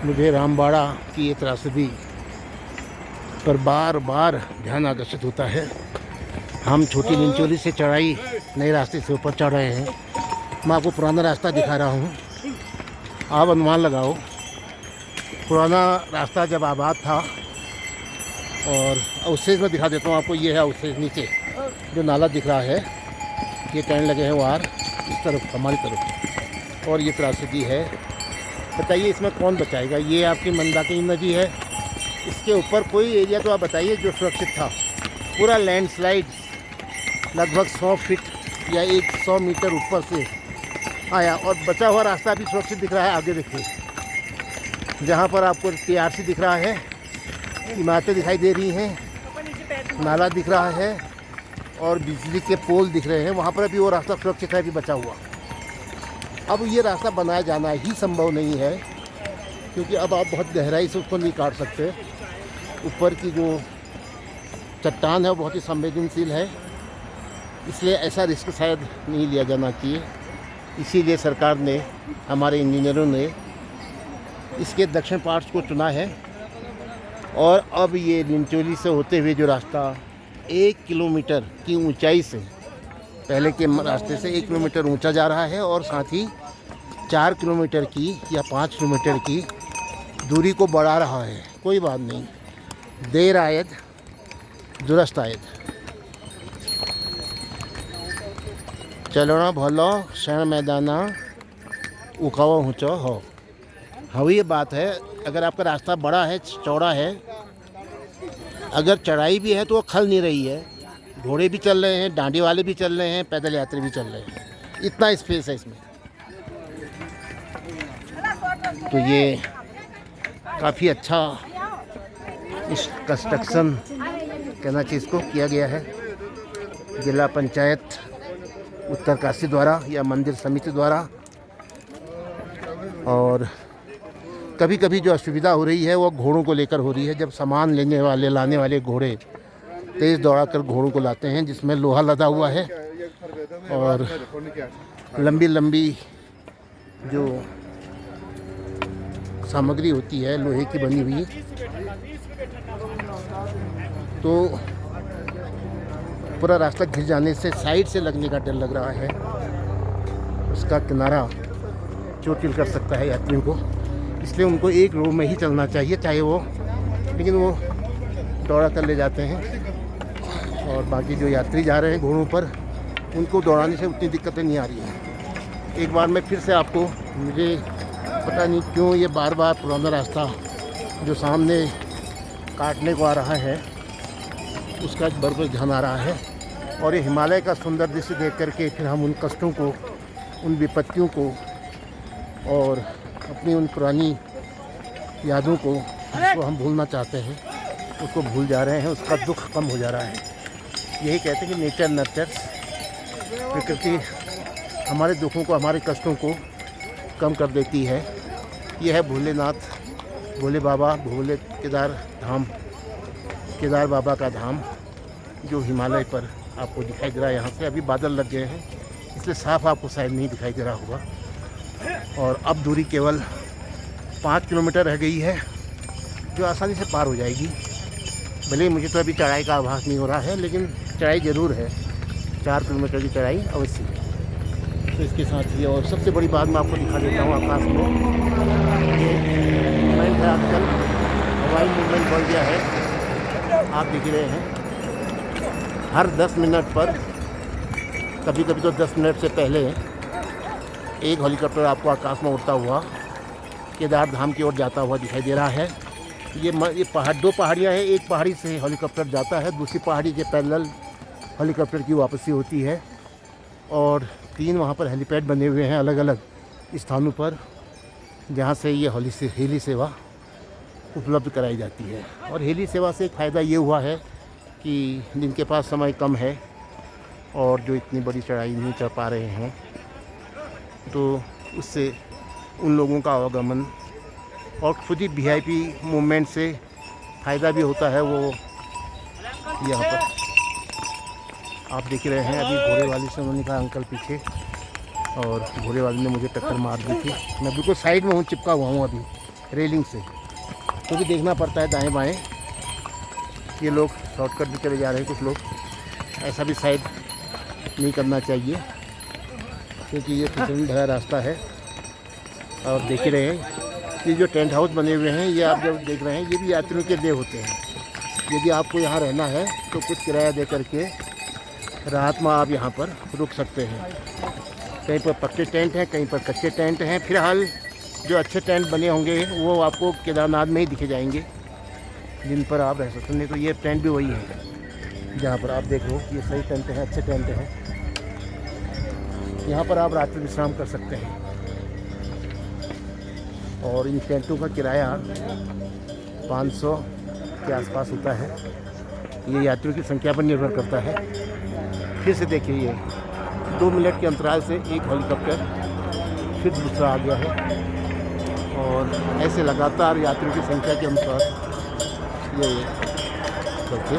मुझे रामबाड़ा की ये त्रासदी पर बार बार ध्यान आकर्षित होता है। हम छोटी लिंचोली से चढ़ाई नए रास्ते से ऊपर चढ़ रहे हैं। मैं आपको पुराना रास्ता दिखा रहा हूँ, आप अनुमान लगाओ। पुराना रास्ता जब आबाद था, और अवशेष में दिखा देता हूँ आपको। ये है अवशेष, नीचे जो नाला दिख रहा है, ये कहने लगे हैं वार इस तरफ, हमारी तरफ, और ये त्रासदी है। बताइए इसमें कौन बचाएगा? ये आपकी मंदाकिनी नदी है, इसके ऊपर कोई एरिया तो आप बताइए जो सुरक्षित था। पूरा लैंडस्लाइड लगभग 100 फीट या 100 मीटर ऊपर से आया, और बचा हुआ रास्ता अभी सुरक्षित दिख रहा है। आगे देखिए, जहाँ पर आपको टीआरसी दिख रहा है, इमारतें दिखाई दे रही हैं, नाला दिख रहा है और बिजली के पोल दिख रहे हैं, वहाँ पर अभी वो रास्ता सुरक्षित है, अभी बचा हुआ। अब ये रास्ता बनाया जाना ही संभव नहीं है, क्योंकि अब आप बहुत गहराई से उसको नहीं काट सकते। ऊपर की जो चट्टान है वो बहुत ही संवेदनशील है, इसलिए ऐसा रिस्क शायद नहीं लिया जाना चाहिए। इसीलिए सरकार ने, हमारे इंजीनियरों ने इसके दक्षिण पार्श्व को चुना है। और अब ये लिंचोली से होते हुए जो रास्ता 1 किलोमीटर की ऊंचाई से, पहले के रास्ते से 1 किलोमीटर ऊंचा जा रहा है, और साथ ही 4 किलोमीटर की या 5 किलोमीटर की दूरी को बढ़ा रहा है। कोई बात नहीं, देर आयद दुरुस्त आयद। चलना भलो शरण मैदाना उखावा ऊँचो हो। हाँ, ये बात है। अगर आपका रास्ता बड़ा है, चौड़ा है, अगर चढ़ाई भी है तो वो खल नहीं रही है। घोड़े भी चल रहे हैं, डांडी वाले भी चल रहे हैं, पैदल यात्री भी चल रहे हैं, इतना स्पेस है इसमें। तो ये काफ़ी अच्छा इस कंस्ट्रक्शन कहना चाहिए इसको किया गया है जिला पंचायत उत्तरकाशी द्वारा या मंदिर समिति द्वारा। और कभी कभी जो असुविधा हो रही है वो घोड़ों को लेकर हो रही है। जब सामान लेने वाले, लाने वाले घोड़े तेज़ दौड़ा कर घोड़ों को लाते हैं, जिसमें लोहा लदा हुआ है और लंबी लंबी जो सामग्री होती है लोहे की बनी हुई, तो पूरा रास्ता घिर जाने से साइड से लगने का डर लग रहा है। उसका किनारा चोटिल कर सकता है यात्रियों को, इसलिए उनको एक रो में ही चलना चाहिए, चाहे वो, लेकिन वो दौड़ा कर ले जाते हैं। और बाकी जो यात्री जा रहे हैं घोड़ों पर, उनको दौड़ाने से उतनी दिक्कतें नहीं आ रही हैं। एक बार मैं फिर से आपको, मुझे पता नहीं क्यों ये बार बार पुराना रास्ता जो सामने काटने को आ रहा है, उसका बराबर ध्यान आ रहा है। और ये हिमालय का सुंदर दृश्य देख करके फिर हम उन कष्टों को, उन विपत्तियों को और अपनी उन पुरानी यादों को, जिसको हम भूलना चाहते हैं, उसको भूल जा रहे हैं। उसका दुख कम हो जा रहा है। यही कहते हैं कि नेचर नर्चर्स, प्रकृति हमारे दुखों को, हमारे कष्टों को कम कर देती है। यह है भोलेनाथ, भोले बाबा, भोले केदार धाम, केदार बाबा का धाम, जो हिमालय पर आपको दिखाई दे रहा है। यहाँ से अभी बादल लग गए हैं, इसलिए साफ आपको शायद नहीं दिखाई दे रहा होगा। और अब दूरी केवल 5 किलोमीटर रह गई है, जो आसानी से पार हो जाएगी। भले मुझे तो अभी चढ़ाई का आभास नहीं हो रहा है, लेकिन चढ़ाई ज़रूर है, 4 किलोमीटर की चढ़ाई अवश्य है। तो इसके साथ ही और सबसे बड़ी बात मैं आपको दिखा देता हूँ, आकाश में मूवमेंट है आजकल, हवाई मूवमेंट बढ़ गया है, आप देख रहे हैं। हर 10 मिनट पर, कभी कभी तो 10 मिनट से पहले, एक हेलीकॉप्टर आपको आकाश में उड़ता हुआ केदार धाम की ओर जाता हुआ दिखाई दे रहा है। ये पहाड़, 2 पहाड़ियाँ हैं, एक पहाड़ी से हेलीकॉप्टर जाता है, दूसरी पहाड़ी के पैरेलल हेलीकॉप्टर की वापसी होती है। और 3 वहाँ पर हेलीपैड बने हुए हैं अलग अलग स्थानों पर, जहाँ से ये हेली सेवा उपलब्ध कराई जाती है। और हेली सेवा से एक फ़ायदा ये हुआ है कि जिनके पास समय कम है और जो इतनी बड़ी चढ़ाई नहीं चढ़ पा रहे हैं, तो उससे उन लोगों का आवागमन और खुद ही वीआईपी मूवमेंट से फ़ायदा भी होता है। वो यहाँ पर आप देख रहे हैं, अभी घोड़े वाली से उन्होंने कहा अंकल पीछे, और घोड़े वाले ने मुझे टक्कर मार दी थी। मैं बिल्कुल साइड में हूँ, चिपका हुआ हूँ अभी रेलिंग से, तो भी देखना पड़ता है दाएं बाएं। ये लोग शॉर्टकट भी चले जा रहे हैं, कुछ लोग, ऐसा भी साइड नहीं करना चाहिए क्योंकि ये फिसलन भरा रास्ता है। और देख ही रहे हैं ये जो टेंट हाउस बने हुए हैं, ये आप जब देख रहे हैं ये भी यात्रियों के लिए होते हैं। यदि आपको यहाँ रहना है तो कुछ किराया दे करके रात में आप यहाँ पर रुक सकते हैं। कहीं पर पक्के टेंट हैं, कहीं पर कच्चे टेंट हैं। फिलहाल जो अच्छे टेंट बने होंगे वो आपको केदारनाथ में ही दिखे जाएंगे, जिन पर आप रह सकते हैं। नहीं तो ये टेंट भी वही है जहाँ पर आप देख लो, ये सही टेंट हैं, अच्छे टेंट हैं। यहाँ पर आप रात्रि विश्राम कर सकते हैं। और इन टेंटों का किराया 500 के आसपास होता है। ये यात्रियों की संख्या पर निर्भर करता है। फिर से देखिए, ये 2 मिनट के अंतराल से एक हेलीकॉप्टर फिर दूसरा आ गया है। और ऐसे लगातार यात्रियों की संख्या के अनुसार ये करके